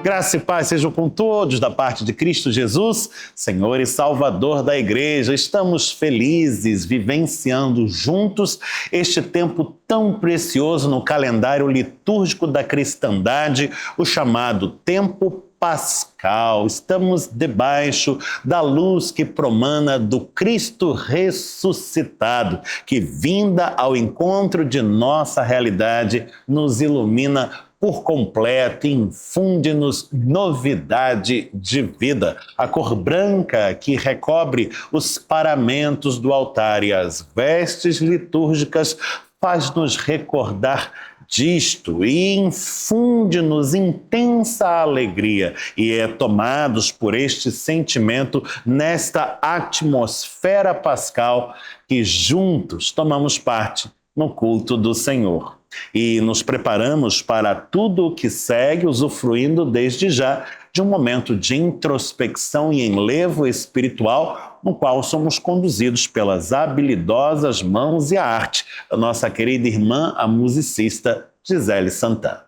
Graça e paz sejam com todos da parte de Cristo Jesus, Senhor e Salvador da Igreja. Estamos felizes vivenciando juntos este tempo tão precioso no calendário litúrgico da cristandade, o chamado tempo pascal. Estamos debaixo da luz que promana do Cristo ressuscitado, que, vinda ao encontro de nossa realidade, nos ilumina por completo e infunde-nos novidade de vida. A cor branca que recobre os paramentos do altar e as vestes litúrgicas faz-nos recordar disto e infunde-nos intensa alegria, e é tomados por este sentimento nesta atmosfera pascal que juntos tomamos parte no culto do Senhor. E nos preparamos para tudo o que segue, usufruindo desde já de um momento de introspecção e enlevo espiritual, no qual somos conduzidos pelas habilidosas mãos e a arte da nossa querida irmã, a musicista Gisele Santana.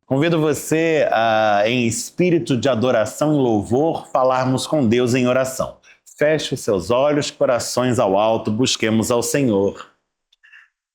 Convido você a, em espírito de adoração e louvor, falarmos com Deus em oração. Feche os seus olhos, corações ao alto, busquemos ao Senhor.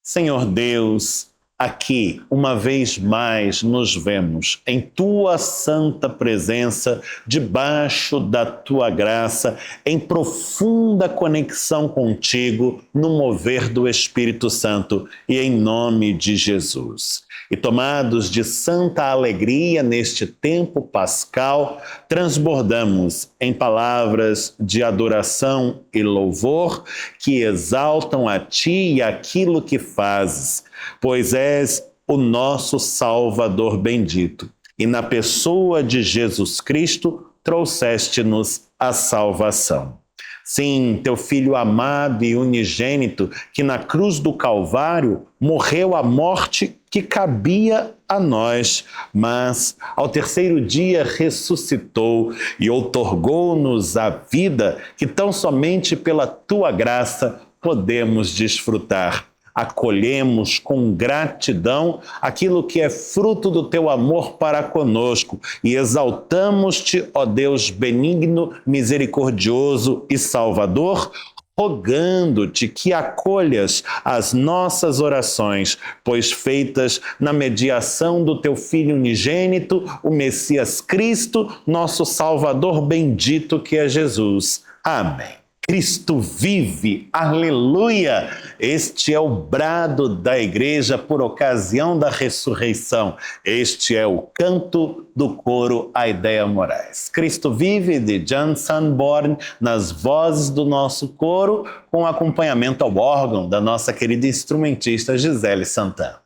Senhor Deus, aqui, uma vez mais, nos vemos em Tua santa presença, debaixo da Tua graça, em profunda conexão contigo, no mover do Espírito Santo e em nome de Jesus. E tomados de santa alegria neste tempo pascal, transbordamos em palavras de adoração e louvor que exaltam a Ti e aquilo que fazes, pois és o nosso Salvador bendito. E na pessoa de Jesus Cristo trouxeste-nos a salvação. Sim, Teu Filho amado e unigênito, que na cruz do Calvário morreu a morte que cabia a nós, mas ao terceiro dia ressuscitou e outorgou-nos a vida que tão somente pela Tua graça podemos desfrutar. Acolhemos com gratidão aquilo que é fruto do Teu amor para conosco e exaltamos-Te, ó Deus benigno, misericordioso e Salvador, rogando-te que acolhas as nossas orações, pois feitas na mediação do Teu Filho unigênito, o Messias Cristo, nosso Salvador bendito que é Jesus. Amém. Cristo vive, aleluia! Este é o brado da igreja por ocasião da ressurreição. Este é o canto do coro Aideia Moraes. Cristo vive, de Jan Sanborn, nas vozes do nosso coro, com acompanhamento ao órgão da nossa querida instrumentista Gisele Santana.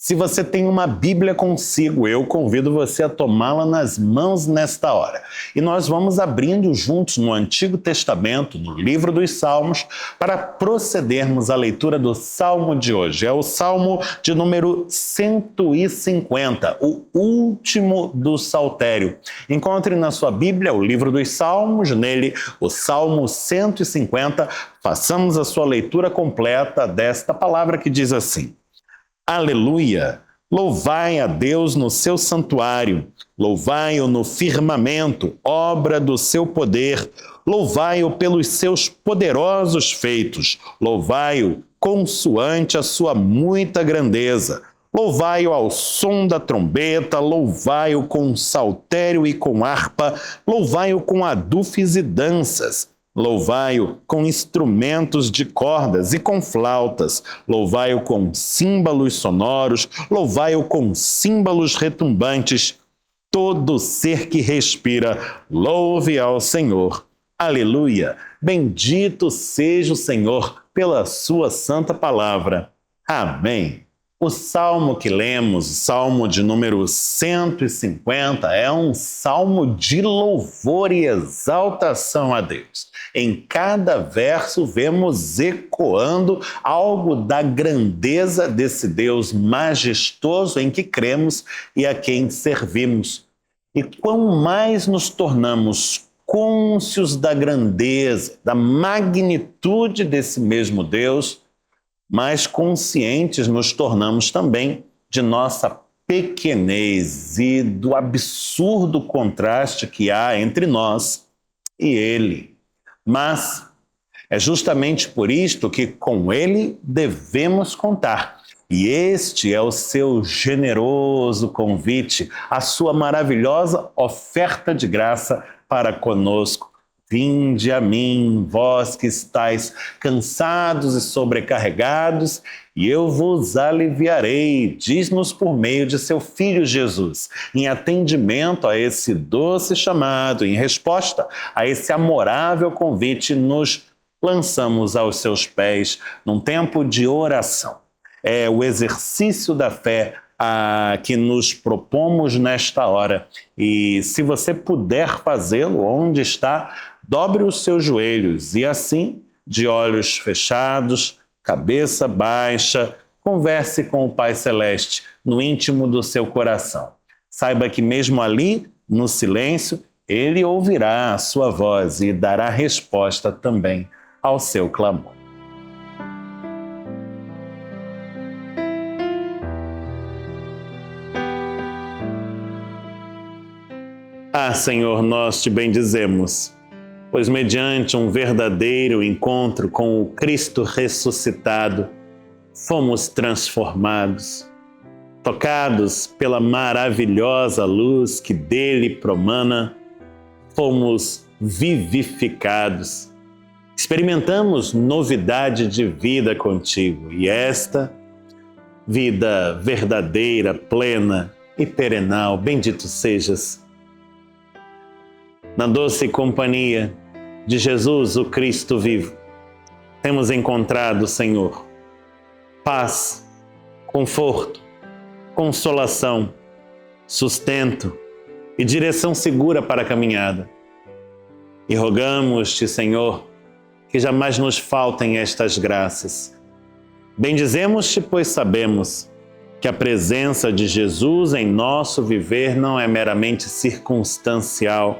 Se você tem uma Bíblia consigo, eu convido você a tomá-la nas mãos nesta hora. E nós vamos abrindo juntos no Antigo Testamento, no livro dos Salmos, para procedermos à leitura do Salmo de hoje. É o Salmo de número 150, o último do Saltério. Encontre na sua Bíblia o livro dos Salmos, nele o Salmo 150. Façamos a sua leitura completa desta palavra que diz assim: Aleluia! Louvai a Deus no seu santuário, louvai-o no firmamento, obra do seu poder, louvai-o pelos seus poderosos feitos, louvai-o consoante a sua muita grandeza, louvai-o ao som da trombeta, louvai-o com saltério e com harpa, louvai-o com adufes e danças. Louvai-o com instrumentos de cordas e com flautas, louvai-o com símbolos sonoros, louvai-o com símbolos retumbantes. Todo ser que respira, louve ao Senhor. Aleluia! Bendito seja o Senhor pela sua santa palavra. Amém. O salmo que lemos, o salmo de número 150, é um salmo de louvor e exaltação a Deus. Em cada verso vemos ecoando algo da grandeza desse Deus majestoso em que cremos e a quem servimos. E quanto mais nos tornamos cônscios da grandeza, da magnitude desse mesmo Deus, mais conscientes nos tornamos também de nossa pequenez e do absurdo contraste que há entre nós e Ele. Mas é justamente por isto que com Ele devemos contar. E este é o seu generoso convite, a sua maravilhosa oferta de graça para conosco. Vinde a mim, vós que estáis cansados e sobrecarregados, e eu vos aliviarei, diz-nos por meio de seu Filho Jesus, em atendimento a esse doce chamado, em resposta a esse amorável convite, nos lançamos aos seus pés num tempo de oração. É o exercício da fé que nos propomos nesta hora. E se você puder fazê-lo onde está, dobre os seus joelhos e assim de olhos fechados, cabeça baixa, converse com o Pai Celeste no íntimo do seu coração. Saiba que mesmo ali, no silêncio, Ele ouvirá a sua voz e dará resposta também ao seu clamor. Ah, Senhor, nós te bendizemos, pois mediante um verdadeiro encontro com o Cristo ressuscitado, fomos transformados, tocados pela maravilhosa luz que dele promana, fomos vivificados, experimentamos novidade de vida contigo e esta vida verdadeira, plena e perenal, bendito sejas. Na doce companhia de Jesus, o Cristo vivo, temos encontrado, Senhor, paz, conforto, consolação, sustento e direção segura para a caminhada. E rogamos-te, Senhor, que jamais nos faltem estas graças. Bendizemos-te, pois sabemos que a presença de Jesus em nosso viver não é meramente circunstancial,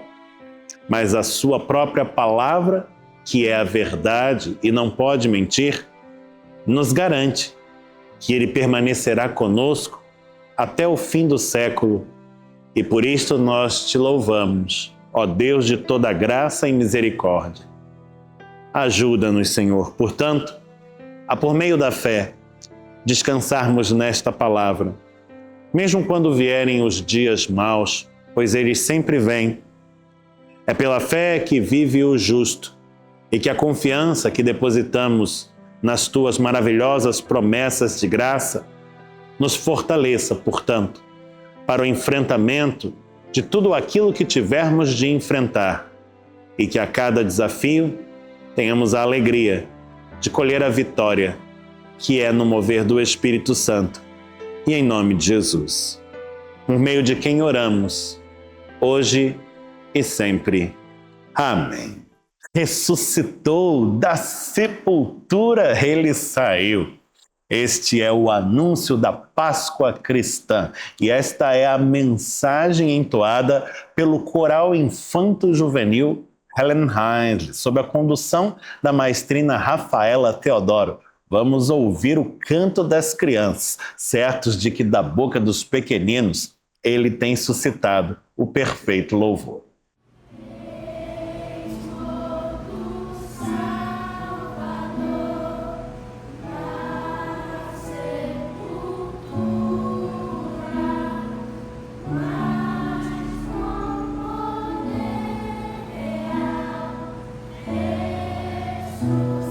mas a sua própria palavra, que é a verdade e não pode mentir, nos garante que Ele permanecerá conosco até o fim do século. E por isto nós te louvamos, ó Deus de toda graça e misericórdia. Ajuda-nos, Senhor, portanto, a por meio da fé, descansarmos nesta palavra, mesmo quando vierem os dias maus, pois eles sempre vêm. É pela fé que vive o justo e que a confiança que depositamos nas tuas maravilhosas promessas de graça nos fortaleça, portanto, para o enfrentamento de tudo aquilo que tivermos de enfrentar e que a cada desafio tenhamos a alegria de colher a vitória que é no mover do Espírito Santo. E em nome de Jesus, por meio de quem oramos, hoje e sempre. Amém. Ressuscitou da sepultura, ele saiu. Este é o anúncio da Páscoa cristã e esta é a mensagem entoada pelo coral infanto-juvenil Helen Heinz, sob a condução da maestrina Rafaela Teodoro. Vamos ouvir o canto das crianças, certos de que da boca dos pequeninos ele tem suscitado o perfeito louvor. Jesus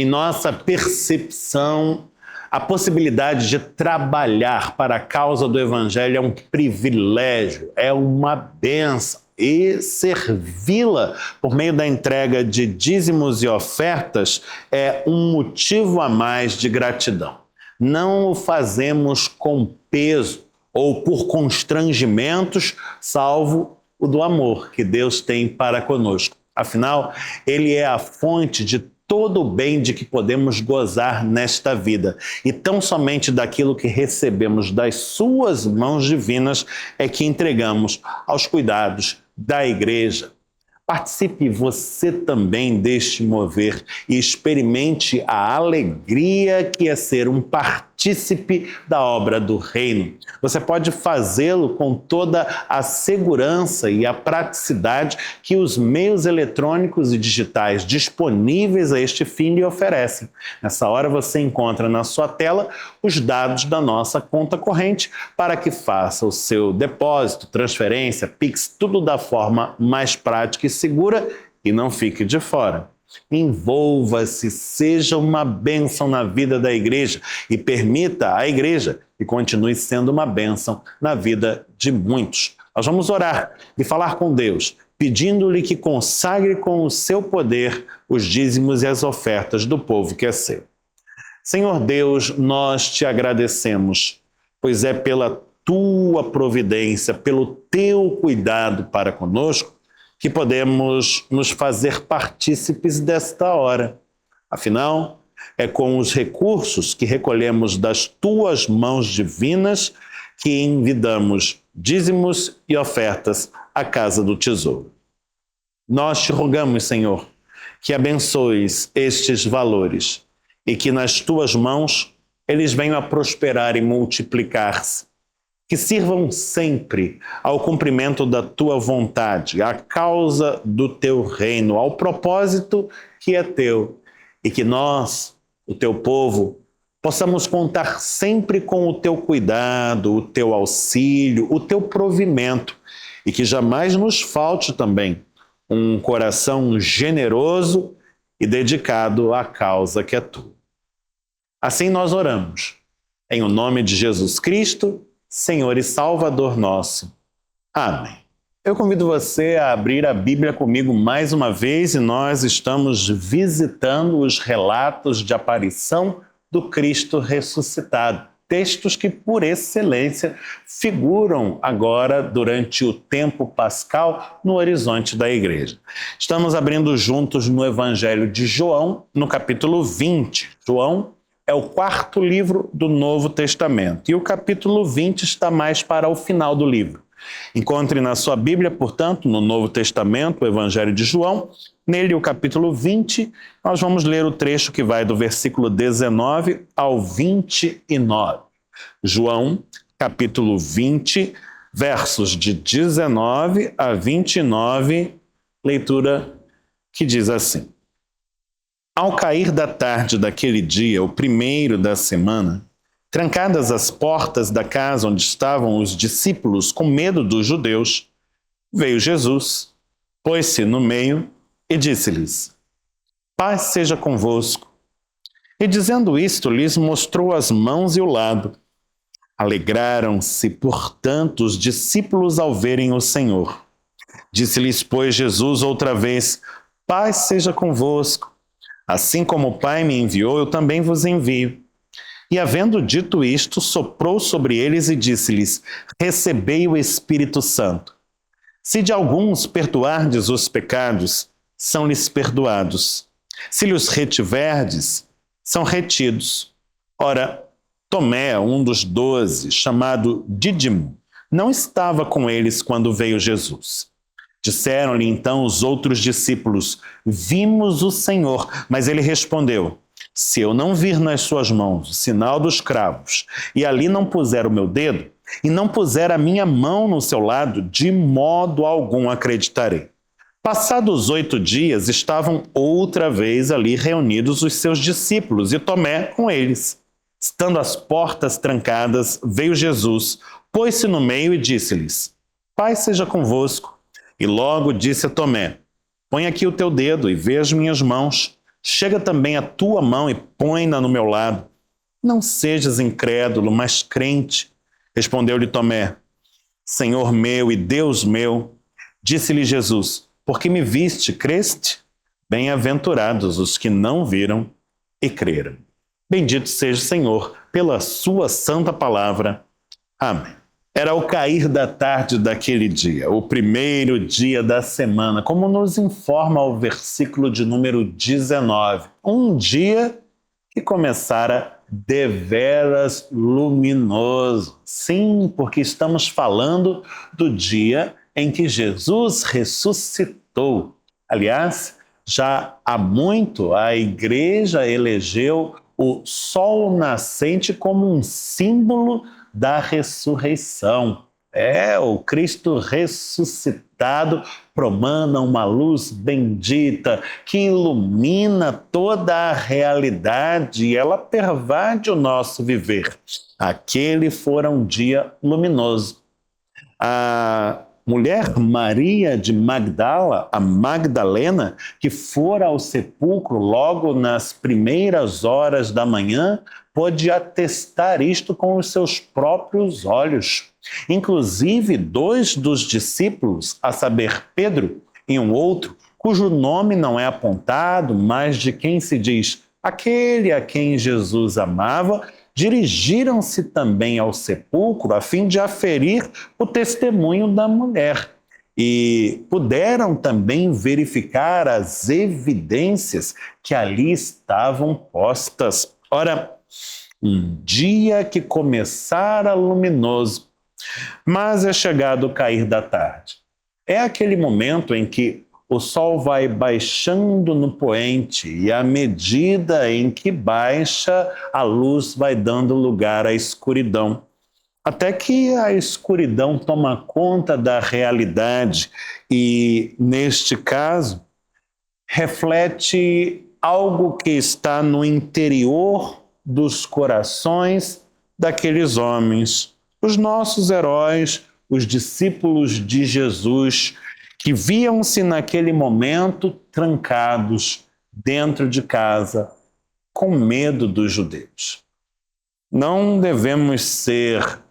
em nossa percepção, a possibilidade de trabalhar para a causa do Evangelho é um privilégio, é uma bênção. E servi-la por meio da entrega de dízimos e ofertas é um motivo a mais de gratidão. Não o fazemos com peso ou por constrangimentos, salvo o do amor que Deus tem para conosco. Afinal, Ele é a fonte de todo o bem de que podemos gozar nesta vida. E tão somente daquilo que recebemos das suas mãos divinas é que entregamos aos cuidados da igreja. Participe você também deste mover e experimente a alegria que é ser um partícipe da obra do reino. Você pode fazê-lo com toda a segurança e a praticidade que os meios eletrônicos e digitais disponíveis a este fim lhe oferecem. Nessa hora você encontra na sua tela os dados da nossa conta corrente para que faça o seu depósito, transferência, Pix, tudo da forma mais prática e segura e não fique de fora. Envolva-se, seja uma bênção na vida da igreja e permita à igreja que continue sendo uma bênção na vida de muitos. Nós vamos orar e falar com Deus, pedindo-lhe que consagre com o seu poder os dízimos e as ofertas do povo que é seu. Senhor Deus, nós te agradecemos, pois é pela tua providência, pelo teu cuidado para conosco, que podemos nos fazer partícipes desta hora. Afinal, é com os recursos que recolhemos das tuas mãos divinas que envidamos dízimos e ofertas à casa do tesouro. Nós te rogamos, Senhor, que abençoes estes valores e que nas tuas mãos eles venham a prosperar e multiplicar-se. Que sirvam sempre ao cumprimento da tua vontade, à causa do teu reino, ao propósito que é teu. E que nós, o teu povo, possamos contar sempre com o teu cuidado, o teu auxílio, o teu provimento. E que jamais nos falte também um coração generoso e dedicado à causa que é tua. Assim nós oramos. Em o nome de Jesus Cristo, Senhor e Salvador nosso. Amém. Eu convido você a abrir a Bíblia comigo mais uma vez e nós estamos visitando os relatos de aparição do Cristo ressuscitado. Textos que, por excelência, figuram agora durante o tempo pascal no horizonte da igreja. Estamos abrindo juntos no Evangelho de João, no capítulo 20. João é o quarto livro do Novo Testamento e o capítulo 20 está mais para o final do livro. Encontre na sua Bíblia, portanto, no Novo Testamento, o Evangelho de João, nele o capítulo 20, nós vamos ler o trecho que vai do versículo 19 ao 29. João, capítulo 20, versos de 19 a 29, leitura que diz assim. Ao cair da tarde daquele dia, o primeiro da semana, trancadas as portas da casa onde estavam os discípulos com medo dos judeus, veio Jesus, pôs-se no meio e disse-lhes, paz seja convosco. E dizendo isto, lhes mostrou as mãos e o lado. Alegraram-se, portanto, os discípulos ao verem o Senhor. Disse-lhes, pois, Jesus outra vez, paz seja convosco. Assim como o Pai me enviou, eu também vos envio. E havendo dito isto, soprou sobre eles e disse-lhes, recebei o Espírito Santo. Se de alguns perdoardes os pecados, são-lhes perdoados. Se lhes retiverdes, são retidos. Ora, Tomé, um dos 12, chamado Dídimo, não estava com eles quando veio Jesus. Disseram-lhe então os outros discípulos, vimos o Senhor. Mas ele respondeu, se eu não vir nas suas mãos o sinal dos cravos, e ali não puser o meu dedo, e não puser a minha mão no seu lado, de modo algum acreditarei. Passados 8 dias, estavam outra vez ali reunidos os seus discípulos, e Tomé com eles. Estando as portas trancadas, veio Jesus, pôs-se no meio e disse-lhes, paz seja convosco. E logo disse a Tomé, põe aqui o teu dedo e vê as minhas mãos, Chega também a tua mão e põe-na no meu lado. Não sejas incrédulo, mas crente. Respondeu-lhe Tomé: Senhor meu e Deus meu. Disse-lhe Jesus: porque me viste, creste? Bem-aventurados os que não viram e creram. Bendito seja o Senhor pela sua santa palavra. Amém. Era o cair da tarde daquele dia, o primeiro dia da semana, como nos informa o versículo de número 19. Um dia que começara deveras luminoso. Sim, porque estamos falando do dia em que Jesus ressuscitou. Aliás, já há muito a Igreja elegeu o sol nascente como um símbolo da ressurreição. O Cristo ressuscitado promana uma luz bendita que ilumina toda a realidade e ela pervade o nosso viver. Aquele fora um dia luminoso. A mulher Maria de Magdala, a Magdalena, que fora ao sepulcro logo nas primeiras horas da manhã, pôde atestar isto com os seus próprios olhos. Inclusive, 2 dos discípulos, a saber, Pedro e um outro, cujo nome não é apontado, mas de quem se diz aquele a quem Jesus amava, dirigiram-se também ao sepulcro a fim de aferir o testemunho da mulher. E puderam também verificar as evidências que ali estavam postas. Ora, um dia que começara luminoso, mas é chegado o cair da tarde. É aquele momento em que o sol vai baixando no poente e à medida em que baixa, a luz vai dando lugar à escuridão. Até que a escuridão toma conta da realidade e, neste caso, reflete algo que está no interior dos corações daqueles homens, os nossos heróis, os discípulos de Jesus, que viam-se naquele momento trancados dentro de casa, com medo dos judeus. Não devemos ser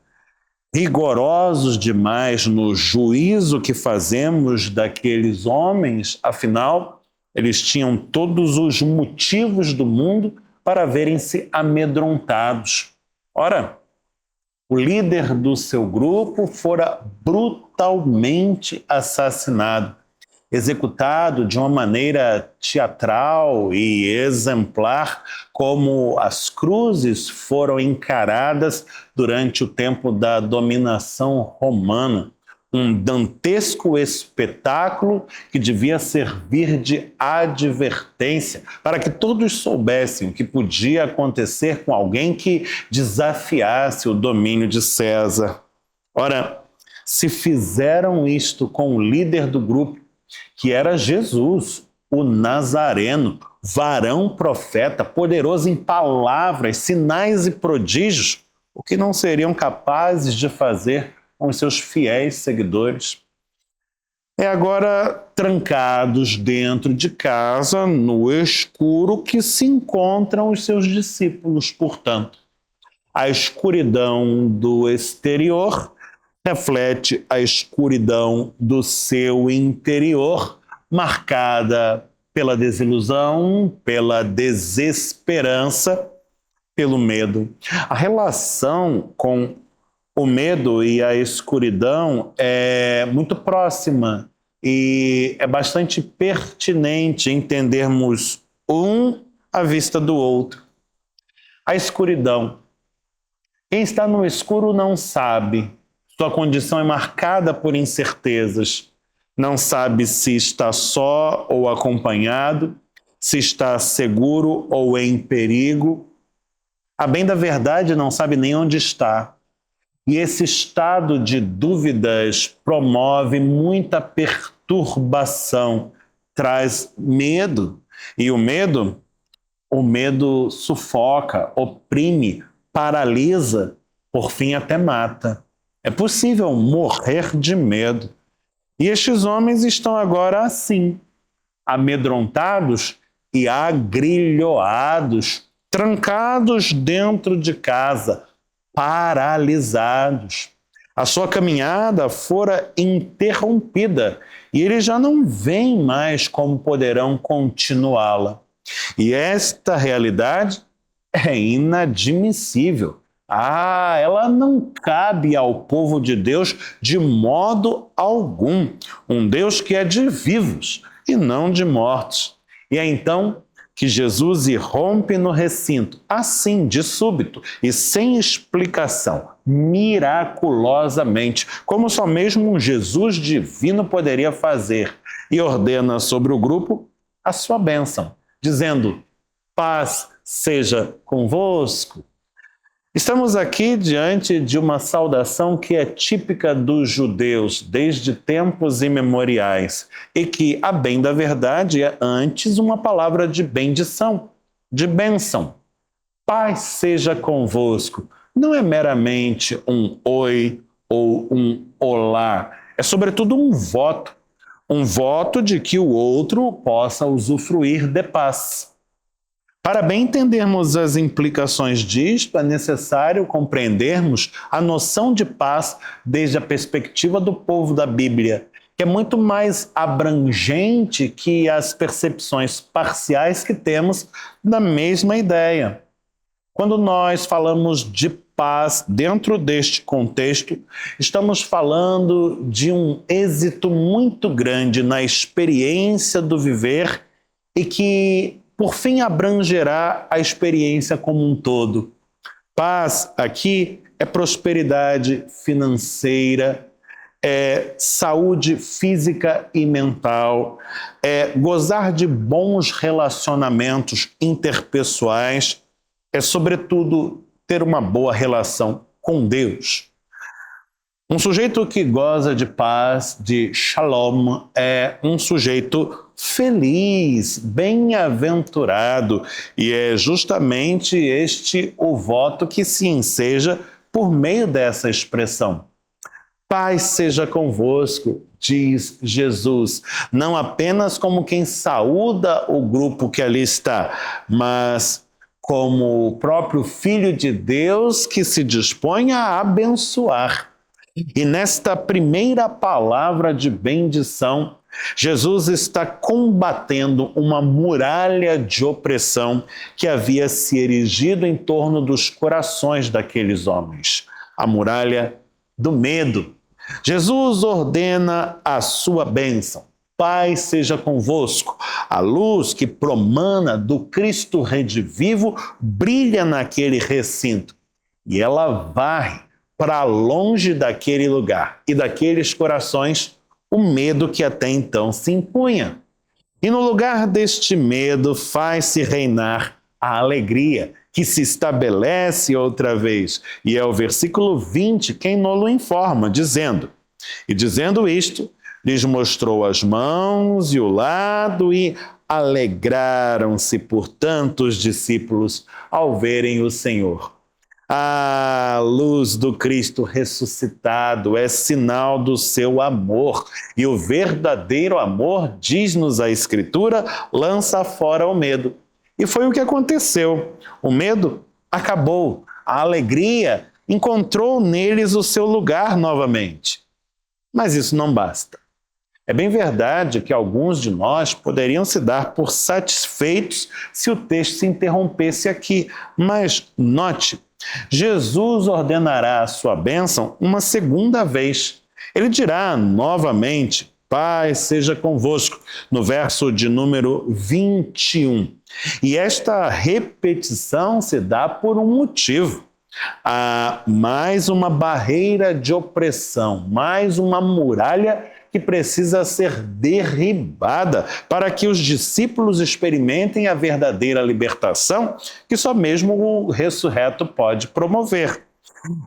rigorosos demais no juízo que fazemos daqueles homens, afinal, eles tinham todos os motivos do mundo para verem-se amedrontados. Ora, o líder do seu grupo fora brutalmente assassinado, executado de uma maneira teatral e exemplar, como as cruzes foram encaradas durante o tempo da dominação romana. Um dantesco espetáculo que devia servir de advertência para que todos soubessem o que podia acontecer com alguém que desafiasse o domínio de César. Ora, se fizeram isto com o líder do grupo, que era Jesus, o Nazareno, varão profeta, poderoso em palavras, sinais e prodígios, o que não seriam capazes de fazer com os seus fiéis seguidores? Agora trancados dentro de casa, no escuro, que se encontram os seus discípulos. Portanto, a escuridão do exterior reflete a escuridão do seu interior, marcada pela desilusão, pela desesperança, pelo medo. A relação com o medo e a escuridão é muito próxima e é bastante pertinente entendermos um à vista do outro. A escuridão. Quem está no escuro não sabe. Sua condição é marcada por incertezas. Não sabe se está só ou acompanhado, se está seguro ou em perigo. A bem da verdade, não sabe nem onde está. E esse estado de dúvidas promove muita perturbação, traz medo. E o medo sufoca, oprime, paralisa, por fim até mata. É possível morrer de medo. E estes homens estão agora assim, amedrontados e agrilhoados, trancados dentro de casa, paralisados. A sua caminhada fora interrompida e eles já não veem mais como poderão continuá-la. E esta realidade é inadmissível. Ela não cabe ao povo de Deus de modo algum. Um Deus que é de vivos e não de mortos. E é então que Jesus irrompe no recinto, assim, de súbito e sem explicação, miraculosamente, como só mesmo um Jesus divino poderia fazer, e ordena sobre o grupo a sua bênção, dizendo: paz seja convosco. Estamos aqui diante de uma saudação que é típica dos judeus desde tempos imemoriais e que, a bem da verdade, é antes uma palavra de bendição, de bênção. Paz seja convosco. Não é meramente um oi ou um olá, é sobretudo um voto de que o outro possa usufruir de paz. Para bem entendermos as implicações disto, é necessário compreendermos a noção de paz desde a perspectiva do povo da Bíblia, que é muito mais abrangente que as percepções parciais que temos da mesma ideia. Quando nós falamos de paz dentro deste contexto, estamos falando de um êxito muito grande na experiência do viver e que por fim abrangerá a experiência como um todo. Paz aqui é prosperidade financeira, é saúde física e mental, é gozar de bons relacionamentos interpessoais, é sobretudo ter uma boa relação com Deus. Um sujeito que goza de paz, de shalom, é um sujeito feliz, bem-aventurado, e é justamente este o voto que se enseja por meio dessa expressão. Paz seja convosco, diz Jesus, não apenas como quem saúda o grupo que ali está, mas como o próprio Filho de Deus que se dispõe a abençoar. E nesta primeira palavra de bendição, Jesus está combatendo uma muralha de opressão que havia se erigido em torno dos corações daqueles homens. A muralha do medo. Jesus ordena a sua bênção. Paz seja convosco. A luz que promana do Cristo redivivo brilha naquele recinto. E ela varre para longe daquele lugar e daqueles corações o medo que até então se impunha. E no lugar deste medo faz-se reinar a alegria, que se estabelece outra vez. E é o versículo 20 quem nos informa, dizendo: e dizendo isto, lhes mostrou as mãos e o lado, e alegraram-se, portanto, os discípulos ao verem o Senhor. A luz do Cristo ressuscitado é sinal do seu amor. E o verdadeiro amor, diz-nos a Escritura, lança fora o medo. E foi o que aconteceu. O medo acabou. A alegria encontrou neles o seu lugar novamente. Mas isso não basta. É bem verdade que alguns de nós poderiam se dar por satisfeitos se o texto se interrompesse aqui. Mas note, Jesus ordenará a sua bênção uma segunda vez. Ele dirá novamente: paz seja convosco, no verso de número 21. E esta repetição se dá por um motivo. Há mais uma barreira de opressão, mais uma muralha que precisa ser derribada para que os discípulos experimentem a verdadeira libertação que só mesmo o ressurreto pode promover.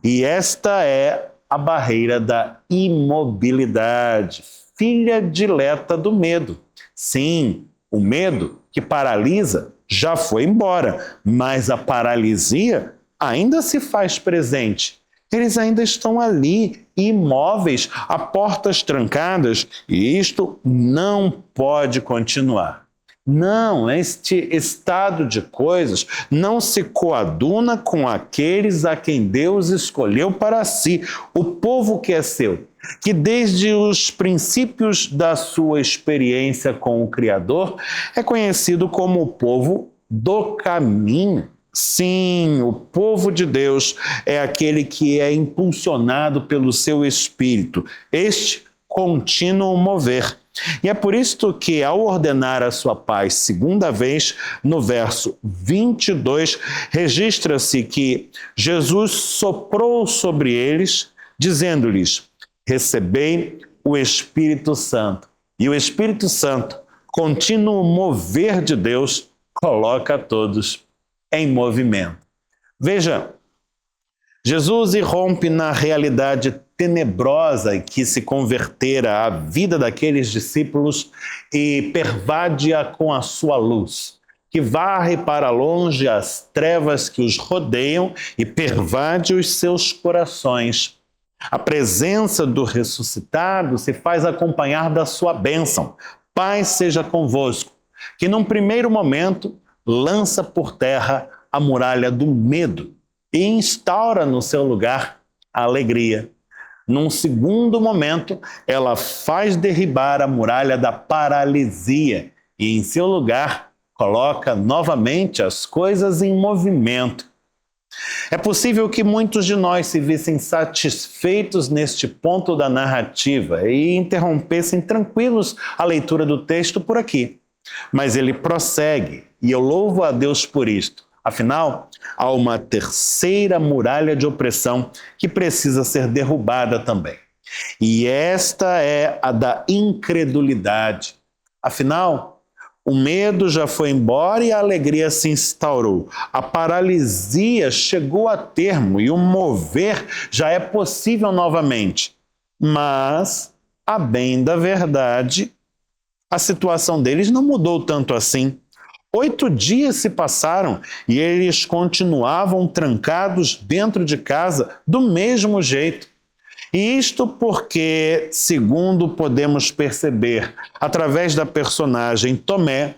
E esta é a barreira da imobilidade, filha dileta do medo. Sim, o medo que paralisa já foi embora, mas a paralisia ainda se faz presente. Eles ainda estão ali, imóveis, a portas trancadas, e isto não pode continuar. Não, este estado de coisas não se coaduna com aqueles a quem Deus escolheu para si, o povo que é seu, que desde os princípios da sua experiência com o Criador é conhecido como o povo do caminho. Sim, o povo de Deus é aquele que é impulsionado pelo seu Espírito, este contínuo mover. E é por isto que, ao ordenar a sua paz segunda vez, no verso 22, registra-se que Jesus soprou sobre eles, dizendo-lhes: recebei o Espírito Santo. E o Espírito Santo, contínuo mover de Deus, coloca todos em movimento. Veja, Jesus irrompe na realidade tenebrosa que se convertera a vida daqueles discípulos e pervade-a com a sua luz, que varre para longe as trevas que os rodeiam e pervade os seus corações. A presença do ressuscitado se faz acompanhar da sua bênção. Paz seja convosco, que num primeiro momento lança por terra a muralha do medo e instaura no seu lugar a alegria. Num segundo momento, ela faz derribar a muralha da paralisia e, em seu lugar, coloca novamente as coisas em movimento. É possível que muitos de nós se vissem satisfeitos neste ponto da narrativa e interrompessem tranquilos a leitura do texto por aqui. Mas ele prossegue, e eu louvo a Deus por isto. Afinal, há uma terceira muralha de opressão que precisa ser derrubada também. E esta é a da incredulidade. Afinal, o medo já foi embora e a alegria se instaurou. A paralisia chegou a termo e o mover já é possível novamente. Mas, a bem da verdade, a situação deles não mudou tanto assim. 8 dias se passaram e eles continuavam trancados dentro de casa do mesmo jeito. E isto porque, segundo podemos perceber através da personagem Tomé,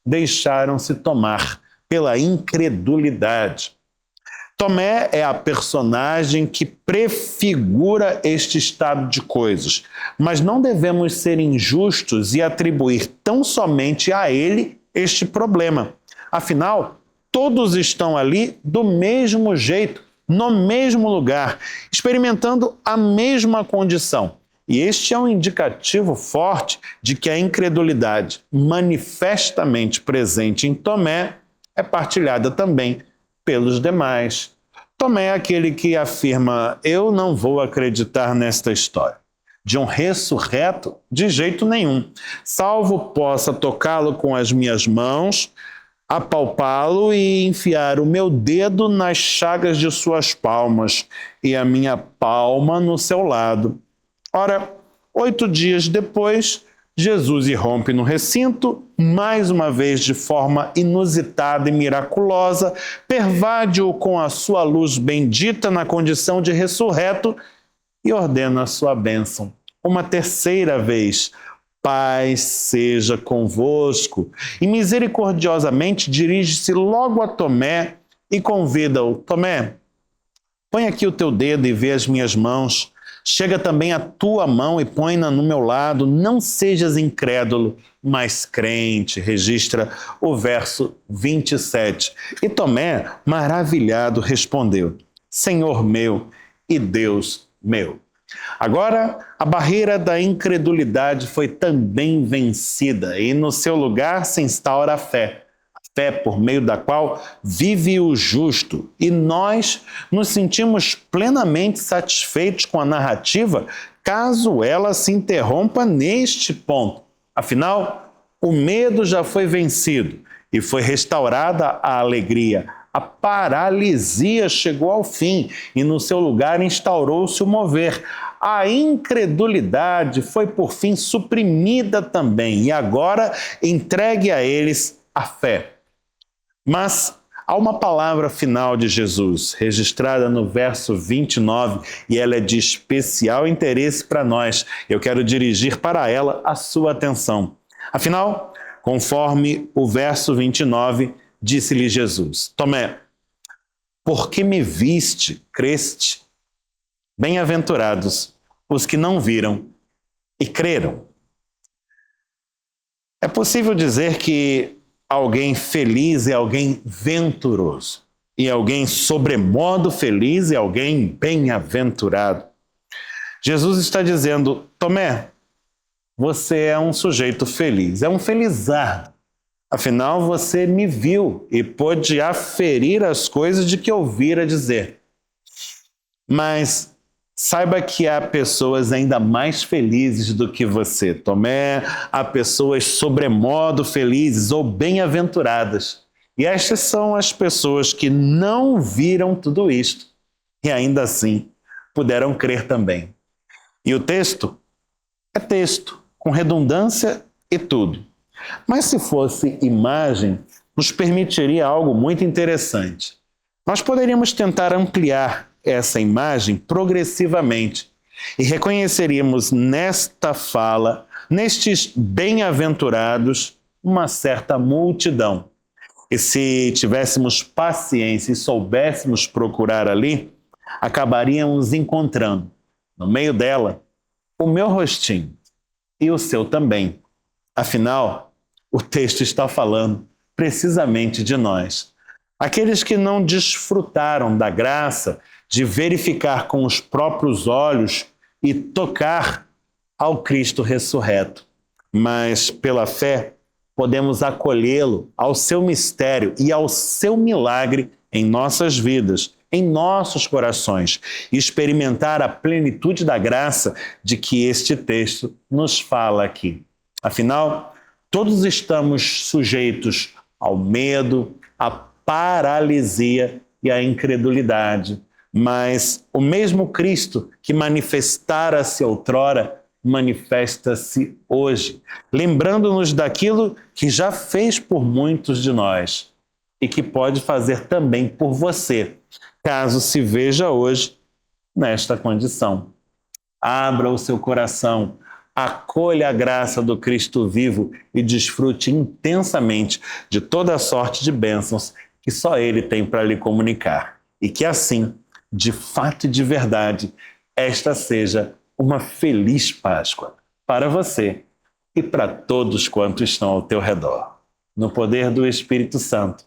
deixaram-se tomar pela incredulidade. Tomé é a personagem que prefigura este estado de coisas, mas não devemos ser injustos e atribuir tão somente a ele este problema. Afinal, todos estão ali do mesmo jeito, no mesmo lugar, experimentando a mesma condição. E este é um indicativo forte de que a incredulidade manifestamente presente em Tomé é partilhada também pelos demais. Tomé é aquele que afirma: eu não vou acreditar nesta história. De um ressurreto, de jeito nenhum, salvo possa tocá-lo com as minhas mãos, apalpá-lo e enfiar o meu dedo nas chagas de suas palmas e a minha palma no seu lado. Ora, 8 dias depois, Jesus irrompe no recinto, mais uma vez de forma inusitada e miraculosa, pervade-o com a sua luz bendita na condição de ressurreto e ordena a sua bênção. Uma terceira vez: paz seja convosco. E misericordiosamente dirige-se logo a Tomé e convida-o: Tomé, põe aqui o teu dedo e vê as minhas mãos. Chega também a tua mão e põe-na no meu lado. Não sejas incrédulo, mas crente. Registra o verso 27. E Tomé, maravilhado, respondeu: Senhor meu e Deus meu. Agora, a barreira da incredulidade foi também vencida e no seu lugar se instaura a fé. A fé por meio da qual vive o justo. E nós nos sentimos plenamente satisfeitos com a narrativa caso ela se interrompa neste ponto. Afinal, o medo já foi vencido e foi restaurada a alegria. A paralisia chegou ao fim e no seu lugar instaurou-se o mover. A incredulidade foi por fim suprimida também e agora entregue a eles a fé. Mas há uma palavra final de Jesus, registrada no verso 29, e ela é de especial interesse para nós. Eu quero dirigir para ela a sua atenção. Afinal, Conforme o verso 29, disse-lhe Jesus: Tomé, porque me viste, creste? Bem-aventurados os que não viram e creram. É possível dizer que alguém feliz é alguém venturoso, e alguém sobremodo feliz é alguém bem-aventurado. Jesus está dizendo: Tomé, você é um sujeito feliz, é um felizardo. Afinal, você me viu e pôde aferir as coisas de que ouvira dizer. Mas saiba que há pessoas ainda mais felizes do que você, Tomé. Há pessoas sobremodo felizes ou bem-aventuradas. E estas são as pessoas que não viram tudo isto e ainda assim puderam crer também. E o texto é texto, com redundância e tudo. Mas se fosse imagem, nos permitiria algo muito interessante. Nós poderíamos tentar ampliar essa imagem progressivamente e reconheceríamos nesta fala, nestes bem-aventurados, uma certa multidão. E se tivéssemos paciência e soubéssemos procurar ali, acabaríamos encontrando, no meio dela, o meu rostinho e o seu também. Afinal, o texto está falando precisamente de nós. Aqueles que não desfrutaram da graça de verificar com os próprios olhos e tocar ao Cristo ressurreto. Mas, pela fé, podemos acolhê-lo ao seu mistério e ao seu milagre em nossas vidas, em nossos corações, e experimentar a plenitude da graça de que este texto nos fala aqui. Afinal, todos estamos sujeitos ao medo, à paralisia e à incredulidade. Mas o mesmo Cristo que manifestara-se outrora, manifesta-se hoje, lembrando-nos daquilo que já fez por muitos de nós e que pode fazer também por você, caso se veja hoje nesta condição. Abra o seu coração, acolha a graça do Cristo vivo e desfrute intensamente de toda a sorte de bênçãos que só Ele tem para lhe comunicar. E que assim, de fato e de verdade, esta seja uma feliz Páscoa para você e para todos quantos estão ao teu redor. No poder do Espírito Santo,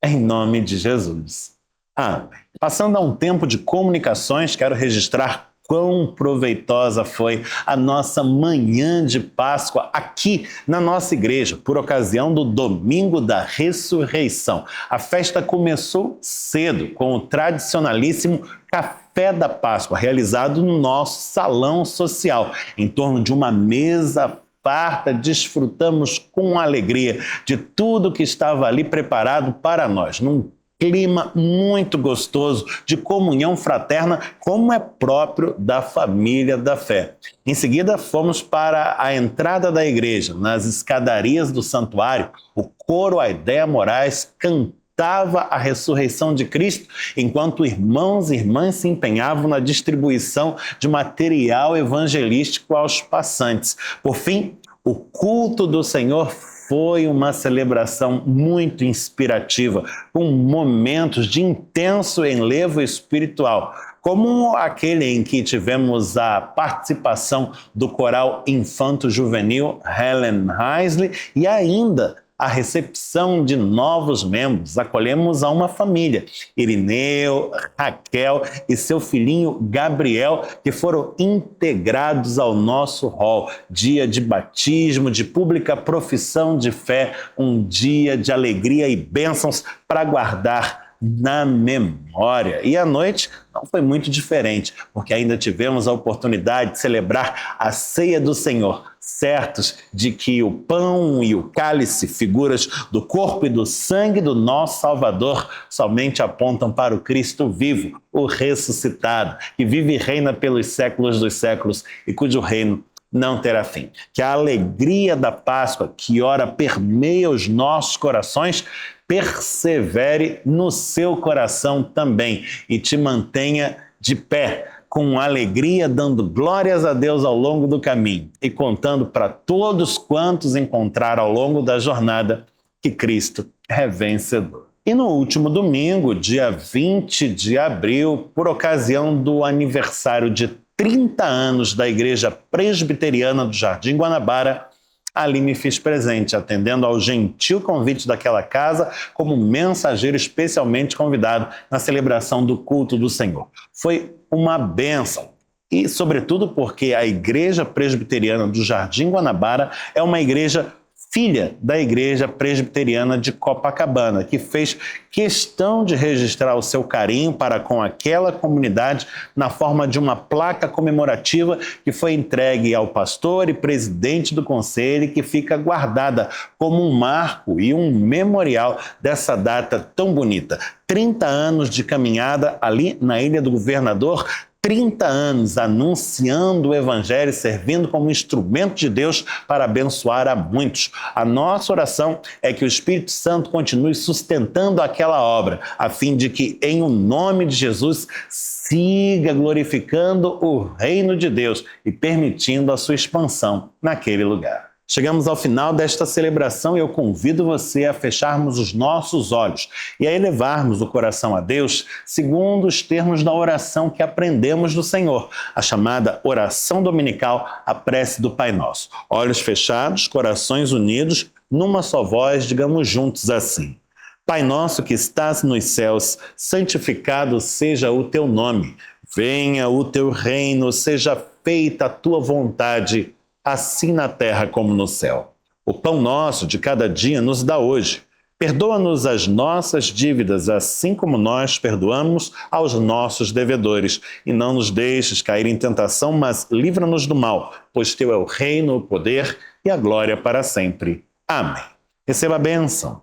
em nome de Jesus. Amém. Passando a um tempo de comunicações, quero registrar quão proveitosa foi a nossa manhã de Páscoa aqui na nossa igreja, por ocasião do Domingo da Ressurreição. A festa começou cedo, com o tradicionalíssimo Café da Páscoa, realizado no nosso salão social, em torno de uma mesa farta. Desfrutamos com alegria de tudo que estava ali preparado para nós, num clima muito gostoso de comunhão fraterna, como é próprio da família da fé. Em seguida, fomos para a entrada da igreja. Nas escadarias do santuário, o coro Aidéia Moraes cantava a ressurreição de Cristo, enquanto irmãos e irmãs se empenhavam na distribuição de material evangelístico aos passantes. Por fim, o culto do Senhor foi uma celebração muito inspirativa, com momentos de intenso enlevo espiritual, como aquele em que tivemos a participação do coral infanto-juvenil Helen Heisley e ainda a recepção de novos membros. Acolhemos a uma família, Irineu, Raquel e seu filhinho Gabriel, que foram integrados ao nosso hall. Dia de batismo, de pública profissão de fé, um dia de alegria e bênçãos para guardar na memória. E a noite não foi muito diferente, porque ainda tivemos a oportunidade de celebrar a ceia do Senhor, certos de que o pão e o cálice, figuras do corpo e do sangue do nosso Salvador, somente apontam para o Cristo vivo, o ressuscitado, que vive e reina pelos séculos dos séculos e cujo reino não terá fim. Que a alegria da Páscoa, que ora permeia os nossos corações, persevere no seu coração também e te mantenha de pé com alegria, dando glórias a Deus ao longo do caminho e contando para todos quantos encontrar ao longo da jornada que Cristo é vencedor. E no último domingo, dia 20 de abril, por ocasião do aniversário de 30 anos da Igreja Presbiteriana do Jardim Guanabara, ali me fiz presente, atendendo ao gentil convite daquela casa como mensageiro especialmente convidado na celebração do culto do Senhor. Foi uma bênção. E, sobretudo, porque a Igreja Presbiteriana do Jardim Guanabara é uma igreja filha da Igreja Presbiteriana de Copacabana, que fez questão de registrar o seu carinho para com aquela comunidade na forma de uma placa comemorativa que foi entregue ao pastor e presidente do conselho e que fica guardada como um marco e um memorial dessa data tão bonita. 30 anos de caminhada ali na Ilha do Governador, 30 anos anunciando o Evangelho, servindo como instrumento de Deus para abençoar a muitos. A nossa oração é que o Espírito Santo continue sustentando aquela obra, a fim de que, em o nome de Jesus, siga glorificando o reino de Deus e permitindo a sua expansão naquele lugar. Chegamos ao final desta celebração e eu convido você a fecharmos os nossos olhos e a elevarmos o coração a Deus segundo os termos da oração que aprendemos do Senhor, a chamada oração dominical, a prece do Pai Nosso. Olhos fechados, corações unidos, numa só voz, digamos juntos assim: Pai nosso que estás nos céus, santificado seja o teu nome. Venha o teu reino, seja feita a tua vontade, assim na terra como no céu. O pão nosso de cada dia nos dá hoje. Perdoa-nos as nossas dívidas, assim como nós perdoamos aos nossos devedores. E não nos deixes cair em tentação, mas livra-nos do mal, pois teu é o reino, o poder e a glória para sempre. Amém. Receba a bênção.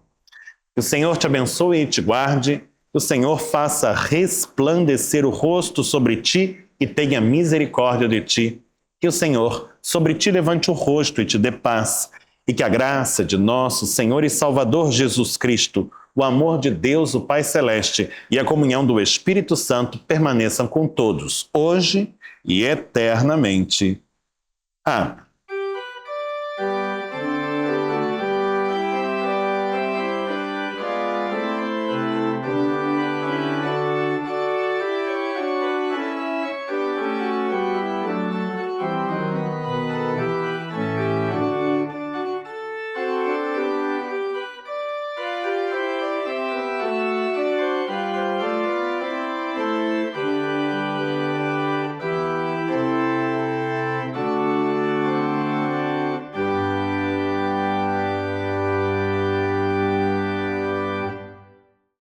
Que o Senhor te abençoe e te guarde. Que o Senhor faça resplandecer o rosto sobre ti e tenha misericórdia de ti. Que o Senhor sobre ti levante o rosto e te dê paz, e que a graça de nosso Senhor e Salvador Jesus Cristo, o amor de Deus, o Pai Celeste, e a comunhão do Espírito Santo permaneçam com todos, hoje e eternamente. Amém.